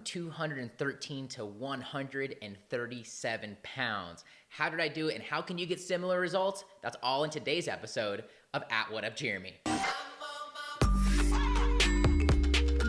213 to 137 pounds. How did I do it, and how can you get similar results? That's all in today's episode of At What Up Jeremy.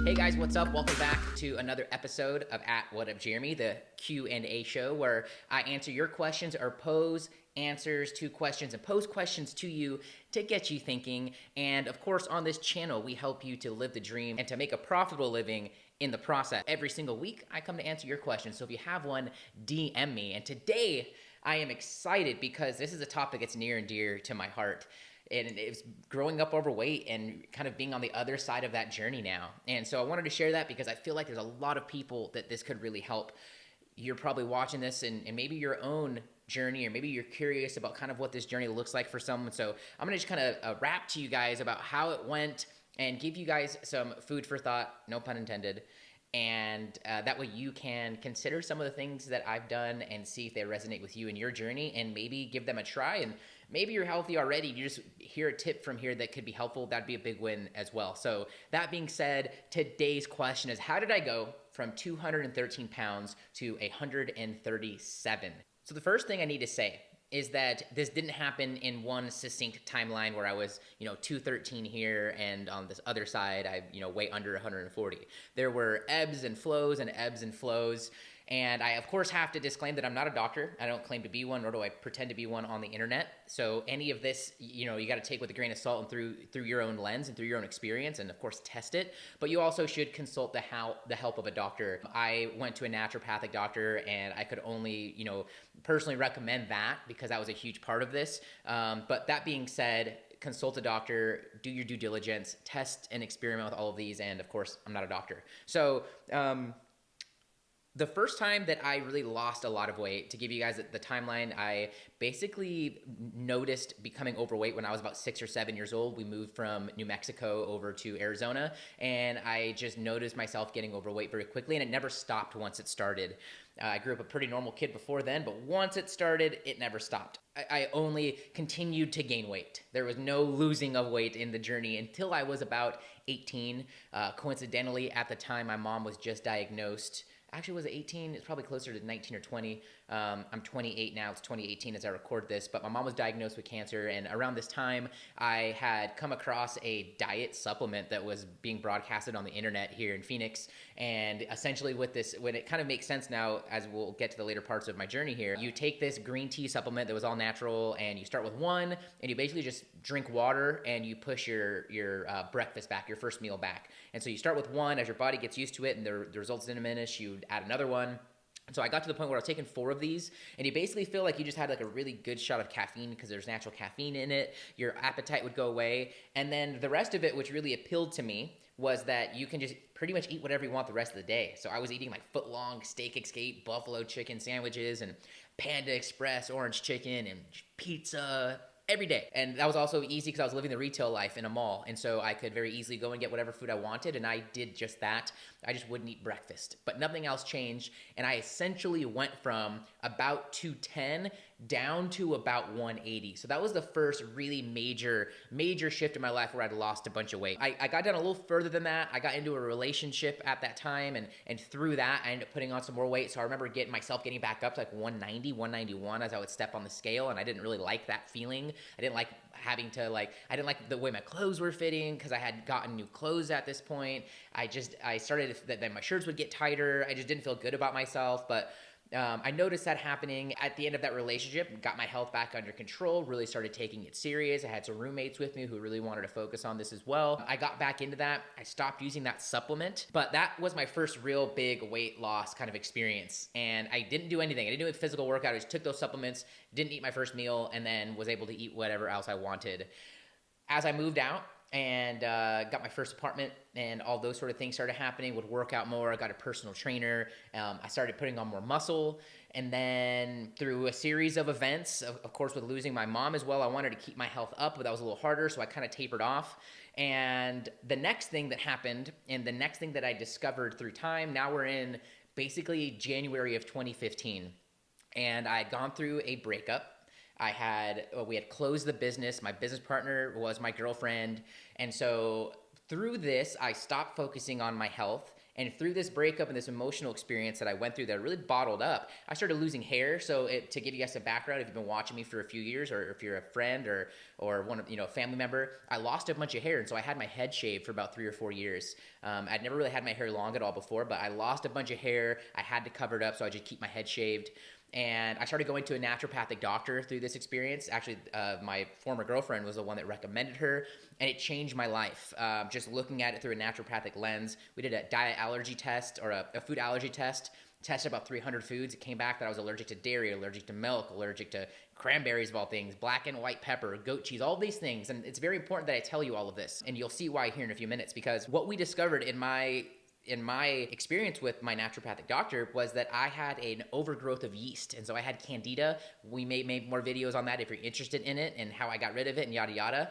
Hey guys, what's up? Welcome back to another episode of At What Up Jeremy, the Q&A show where I answer your questions or pose answers to questions and pose questions to you to get you thinking. And of course, on this channel, we help you to live the dream and to make a profitable living in the process. Every single week, I come to answer your questions. So if you have one, DM me. And today, I am excited because this is a topic that's near and dear to my heart. And it's growing up overweight and kind of being on the other side of that journey now. And so I wanted to share that because I feel like there's a lot of people that this could really help. You're probably watching this and maybe your own journey, or maybe you're curious about kind of what this journey looks like for someone. So I'm gonna just kind of rap to you guys about how it went and give you guys some food for thought, no pun intended. And that way you can consider some of the things that I've done and see if they resonate with you in your journey, and maybe give them a try. And maybe you're healthy already, you just hear a tip from here that could be helpful. That'd be a big win as well. So that being said, today's question is, how did I go from 213 pounds to 137? So the first thing I need to say is that this didn't happen in one succinct timeline where I was, 213 here, and on this other side, I, weigh under 140. There were ebbs and flows and ebbs and flows. And I, of course, have to disclaim that I'm not a doctor. I don't claim to be one, nor do I pretend to be one on the internet. So any of this, you got to take with a grain of salt and through your own lens and through your own experience, and of course test it. But you also should consult the help of a doctor. I went to a naturopathic doctor, and I could only, personally recommend that because that was a huge part of this. But that being said, consult a doctor, do your due diligence, test and experiment with all of these. And of course, I'm not a doctor. So, the first time that I really lost a lot of weight, to give you guys the timeline, I basically noticed becoming overweight when I was about 6 or 7 years old. We moved from New Mexico over to Arizona, and I just noticed myself getting overweight very quickly, and it never stopped once it started. I grew up a pretty normal kid before then, but once it started, it never stopped. I only continued to gain weight. There was no losing of weight in the journey until I was about 18. Coincidentally, at the time, my mom was just diagnosed. Actually, was it 18? It's probably closer to 19 or 20. I'm 28 now. It's 2018 as I record this. But my mom was diagnosed with cancer. And around this time, I had come across a diet supplement that was being broadcasted on the internet here in Phoenix. And essentially with this, when it kind of makes sense now, as we'll get to the later parts of my journey here, you take this green tea supplement that was all natural, and you start with one, and you basically just drink water, and you push your breakfast back, your first meal back. And so you start with one. As your body gets used to it and the results diminish, you add another one. So I got to the point where I was taking 4 of these, and you basically feel like you just had like a really good shot of caffeine because there's natural caffeine in it. Your appetite would go away. And then the rest of it, which really appealed to me, was that you can just pretty much eat whatever you want the rest of the day. So I was eating like foot-long steak escape, buffalo chicken sandwiches, and Panda Express orange chicken, and pizza every day. And that was also easy because I was living the retail life in a mall. And so I could very easily go and get whatever food I wanted. And I did just that. I just wouldn't eat breakfast, but nothing else changed. And I essentially went from about 210 down to about 180. So that was the first really major shift in my life where I'd lost a bunch of weight. I got down a little further than that. I got into a relationship at that time, and through that, I ended up putting on some more weight. So I remember getting back up to like 190, 191 as I would step on the scale, and I didn't really like that feeling. I didn't like having to I didn't like the way my clothes were fitting because I had gotten new clothes at this point. I started that my shirts would get tighter. I just didn't feel good about myself, but I noticed that happening at the end of that relationship, got my health back under control, really started taking it serious. I had some roommates with me who really wanted to focus on this as well. I got back into that. I stopped using that supplement, but that was my first real big weight loss kind of experience. And I didn't do anything. I didn't do a physical workout. I just took those supplements, didn't eat my first meal, and then was able to eat whatever else I wanted. As I moved out, and got my first apartment, and all those sort of things started happening, would work out more. I got a personal trainer. I started putting on more muscle. And then through a series of events, of course, with losing my mom as well, I wanted to keep my health up, but that was a little harder. So I kind of tapered off. And the next thing that happened, and the next thing that I discovered through time, now we're in basically January of 2015. And I had gone through a breakup. We had closed the business. My business partner was my girlfriend. And so through this, I stopped focusing on my health And through this breakup and this emotional experience that I went through that really bottled up, I started losing hair. So to give you guys a background, if you've been watching me for a few years, or if you're a friend or one of, a family member, I lost a bunch of hair. And so I had my head shaved for about 3 or 4 years. I'd never really had my hair long at all before, but I lost a bunch of hair. I had to cover it up, so I just keep my head shaved. And I started going to a naturopathic doctor through this experience. Actually, my former girlfriend was the one that recommended her, and it changed my life. Just looking at it through a naturopathic lens. We did a diet allergy test, or a food allergy test, tested about 300 foods. It came back that I was allergic to dairy, allergic to milk, allergic to cranberries of all things, black and white pepper, goat cheese, all these things. And it's very important that I tell you all of this. And you'll see why here in a few minutes, because what we discovered in my experience with my naturopathic doctor was that I had an overgrowth of yeast. And so I had candida. We may make more videos on that if you're interested in it and how I got rid of it and yada yada.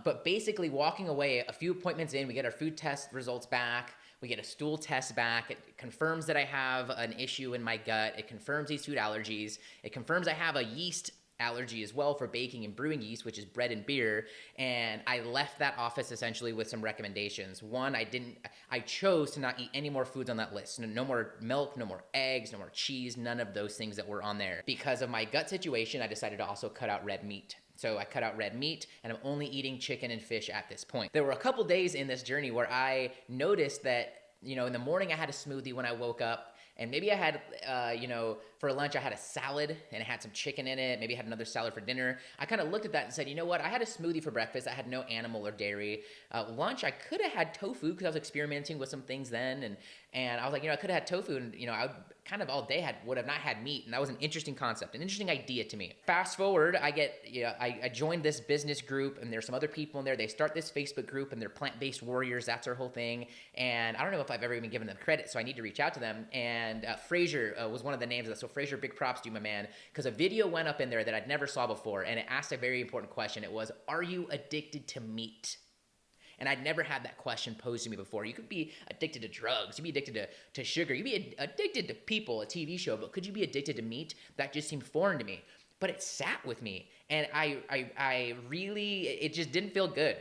But basically walking away, a few appointments in, we get our food test results back. We get a stool test back. It confirms that I have an issue in my gut. It confirms these food allergies. It confirms I have a yeast allergy as well for baking and brewing yeast, which is bread and beer. And I left that office essentially with some recommendations. One, I chose to not eat any more foods on that list. No more milk, no more eggs, no more cheese, none of those things that were on there. Because of my gut situation, I decided to also cut out red meat. So I cut out red meat, and I'm only eating chicken and fish at this point. There were a couple days in this journey where I noticed that, in the morning I had a smoothie when I woke up. And maybe I had, for lunch, I had a salad and it had some chicken in it. Maybe I had another salad for dinner. I kind of looked at that and said, you know what? I had a smoothie for breakfast. I had no animal or dairy. Lunch, I could have had tofu because I was experimenting with some things then. And I was like, I could have had tofu, and, I would kind of all day would have not had meat. And that was an interesting concept, an interesting idea to me. Fast forward, I joined this business group, and there's some other people in there. They start this Facebook group, and they're plant-based warriors. That's their whole thing. And I don't know if I've ever even given them credit, so I need to reach out to them. And Fraser was one of the names of that. So Fraser, big props to you, my man, because a video went up in there that I'd never saw before, and it asked a very important question. It was, are you addicted to meat? And I'd never had that question posed to me before. You could be addicted to drugs. You'd be addicted to sugar. You'd be addicted to people, a TV show. But could you be addicted to meat? That just seemed foreign to me. But it sat with me. And I really, it just didn't feel good.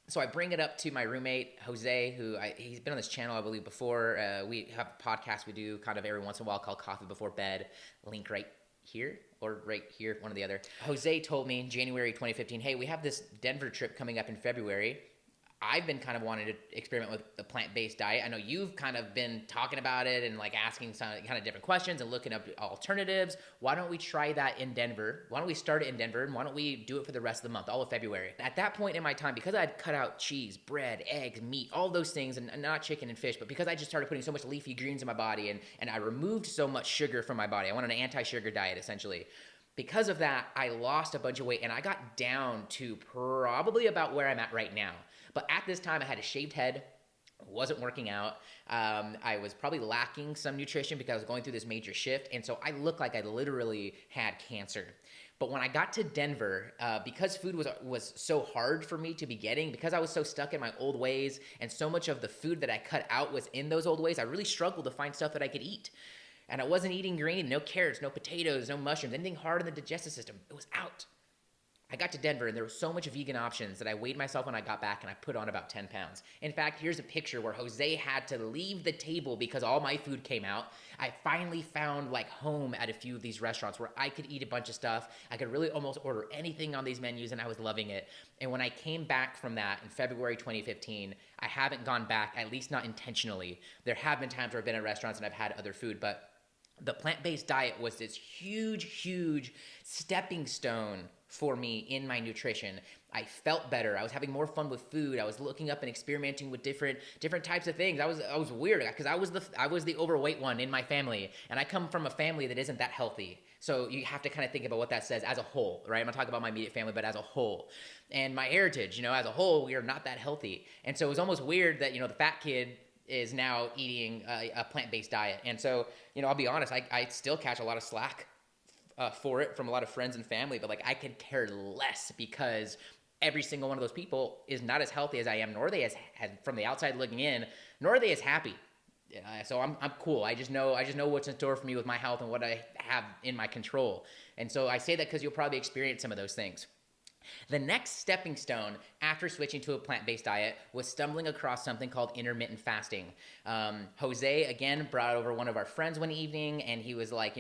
So I bring it up to my roommate, Jose, he's been on this channel, I believe, before. We have a podcast we do kind of every once in a while called Coffee Before Bed. Link right here or right here, one or the other. Jose told me in January 2015, hey, we have this Denver trip coming up in February. I've been kind of wanting to experiment with the plant-based diet. I know you've kind of been talking about it and like asking some kind of different questions and looking up alternatives. Why don't we try that in Denver? Why don't we start it in Denver? And why don't we do it for the rest of the month, all of February? At that point in my time, because I had cut out cheese, bread, eggs, meat, all those things, and not chicken and fish, but because I just started putting so much leafy greens in my body and I removed so much sugar from my body, I wanted an anti-sugar diet essentially. Because of that, I lost a bunch of weight and I got down to probably about where I'm at right now. But at this time, I had a shaved head, wasn't working out. I was probably lacking some nutrition because I was going through this major shift. And so I looked like I literally had cancer. But when I got to Denver, because food was so hard for me to be getting, because I was so stuck in my old ways and so much of the food that I cut out was in those old ways, I really struggled to find stuff that I could eat. And I wasn't eating green, no carrots, no potatoes, no mushrooms, anything hard in the digestive system. It was out. I got to Denver and there was so much vegan options that I weighed myself when I got back and I put on about 10 pounds. In fact, here's a picture where Jose had to leave the table because all my food came out. I finally found like home at a few of these restaurants where I could eat a bunch of stuff. I could really almost order anything on these menus and I was loving it. And when I came back from that in February 2015, I haven't gone back, at least not intentionally. There have been times where I've been at restaurants and I've had other food, but the plant-based diet was this huge, huge stepping stone for me in my nutrition. I felt better. I was having more fun with food. I was looking up and experimenting with different types of things. I was weird because I was the overweight one in my family, and I come from a family that isn't that healthy. So you have to kind of think about what that says as a whole, right? I'm not talking about my immediate family, but as a whole. And my heritage, as a whole, we are not that healthy. And so it was almost weird that, the fat kid is now eating a plant-based diet. And so, I'll be honest, I still catch a lot of slack for it from a lot of friends and family, but like I could care less because every single one of those people is not as healthy as I am, nor are they as from the outside looking in, nor are they as happy. So I'm cool. I just know what's in store for me with my health and what I have in my control. And so I say that because you'll probably experience some of those things. The next stepping stone after switching to a plant-based diet was stumbling across something called intermittent fasting. Jose, again, brought over one of our friends one evening, and he was like,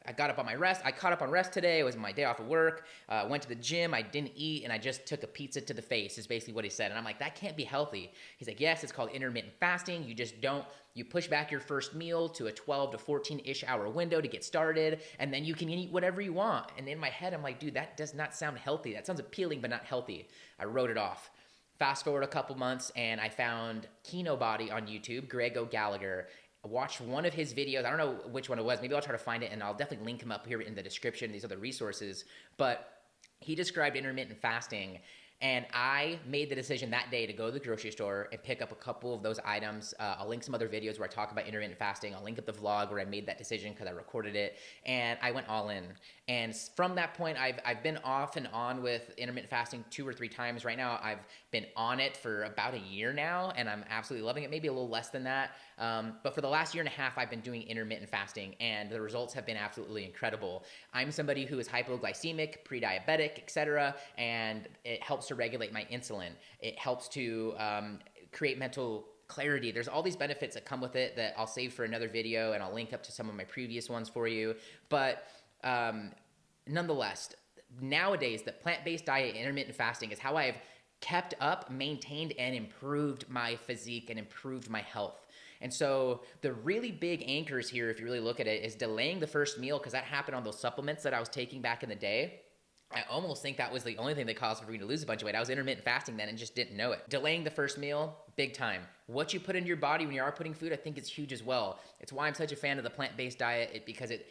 I got up on my rest. I caught up on rest today. It was my day off of work. Went to the gym. I didn't eat, and I just took a pizza to the face, is basically what he said. And I'm like, that can't be healthy. He's like, yes, it's called intermittent fasting. You push back your first meal to a 12 to 14-ish hour window to get started, and then you can eat whatever you want. And in my head, I'm like, dude, that does not sound healthy. That sounds appealing, but not healthy. I wrote it off. Fast forward a couple months, and I found Kino Body on YouTube, Greg O'Gallagher. I watched one of his videos. I don't know which one it was. Maybe I'll try to find it, and I'll definitely link him up here in the description, these other resources. But he described intermittent fasting, and I made the decision that day to go to the grocery store and pick up a couple of those items. I'll link some other videos where I talk about intermittent fasting. I'll link up the vlog where I made that decision because I recorded it, and I went all in. And from that point, I've been off and on with intermittent fasting 2 or 3 times. Right now, I've been on it for about a year now, and I'm absolutely loving it, maybe a little less than that. But for the last year and a half, I've been doing intermittent fasting, and the results have been absolutely incredible. I'm somebody who is hypoglycemic, pre-diabetic, etc., and it helps to regulate my insulin. It helps to create mental clarity. There's all these benefits that come with it that I'll save for another video, and I'll link up to some of my previous ones for you. But nonetheless, nowadays, the plant-based diet, intermittent fasting, is how I've kept up, maintained, and improved my physique and improved my health. And so the really big anchors here, if you really look at it, is delaying the first meal, because that happened on those supplements that I was taking back in the day. I almost think that was the only thing that caused for me to lose a bunch of weight. I was intermittent fasting then and just didn't know it. Delaying the first meal, big time. What you put into your body when you are putting food, I think is huge as well. It's why I'm such a fan of the plant-based diet, because it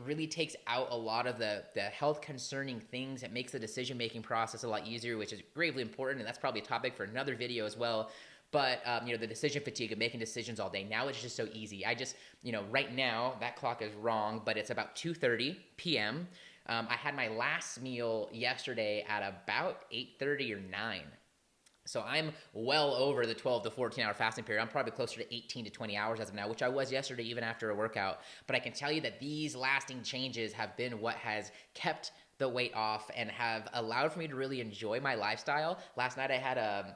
really takes out a lot of the health concerning things. It makes the decision-making process a lot easier, which is gravely important, and that's probably a topic for another video as well. But, the decision fatigue of making decisions all day, now it's just so easy. Right now, that clock is wrong, but it's about 2:30 p.m., I had my last meal yesterday at about 8:30 or 9. So I'm well over the 12 to 14 hour fasting period. I'm probably closer to 18 to 20 hours as of now, which I was yesterday even after a workout. But I can tell you that these lasting changes have been what has kept the weight off and have allowed for me to really enjoy my lifestyle. Last night I had a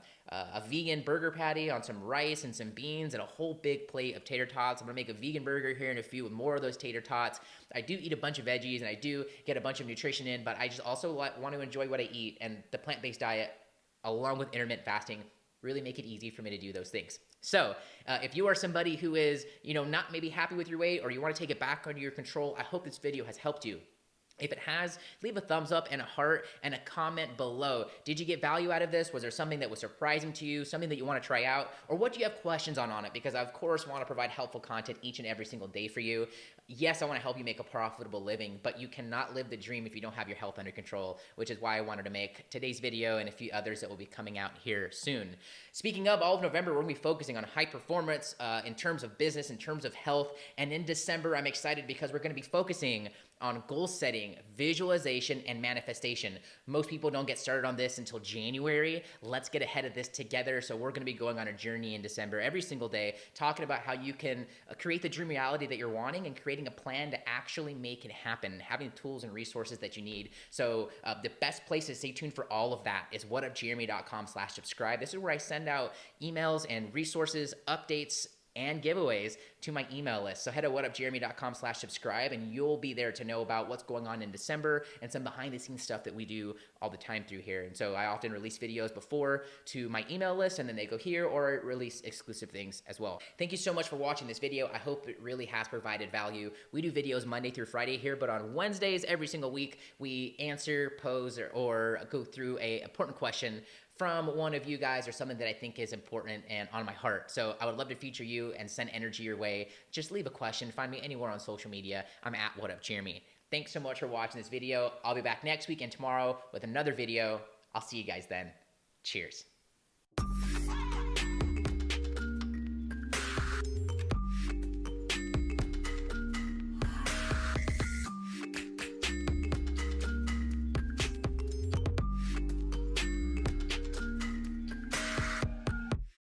vegan burger patty on some rice and some beans and a whole big plate of tater tots. I'm gonna make a vegan burger here in a few with more of those tater tots. I do eat a bunch of veggies and I do get a bunch of nutrition in, but I just also want to enjoy what I eat, and the plant-based diet, along with intermittent fasting, really make it easy for me to do those things. So if you are somebody who is, not maybe happy with your weight, or you want to take it back under your control, I hope this video has helped you. If it has, leave a thumbs up and a heart and a comment below. Did you get value out of this? Was there something that was surprising to you, something that you want to try out, or what do you have questions on it? Because I, of course, want to provide helpful content each and every single day for you. Yes, I want to help you make a profitable living, but you cannot live the dream if you don't have your health under control, which is why I wanted to make today's video and a few others that will be coming out here soon. Speaking of, all of November, we're going to be focusing on high performance in terms of business, in terms of health, and in December, I'm excited because we're going to be focusing on goal setting, visualization, and manifestation. Most people don't get started on this until January. Let's get ahead of this together. So we're going to be going on a journey in December every single day, talking about how you can create the dream reality that you're wanting and creating a plan to actually make it happen, having the tools and resources that you need. So the best place to stay tuned for all of that is whatupjeremy.com/subscribe. This is where I send out emails and resources, updates, and giveaways to my email list. So head to whatupjeremy.com/subscribe, and you'll be there to know about what's going on in December and some behind the scenes stuff that we do all the time through here. And so I often release videos before to my email list, and then they go here, or release exclusive things as well. Thank you so much for watching this video. I hope it really has provided value. We do videos Monday through Friday here, but on Wednesdays every single week, we answer, pose, or go through a important question from one of you guys, or something that I think is important and on my heart. So I would love to feature you and send energy your way. Just leave a question. Find me anywhere on social media. I'm at whatupjeremy. Thanks so much for watching this video. I'll be back next week and tomorrow with another video. I'll see you guys then. Cheers.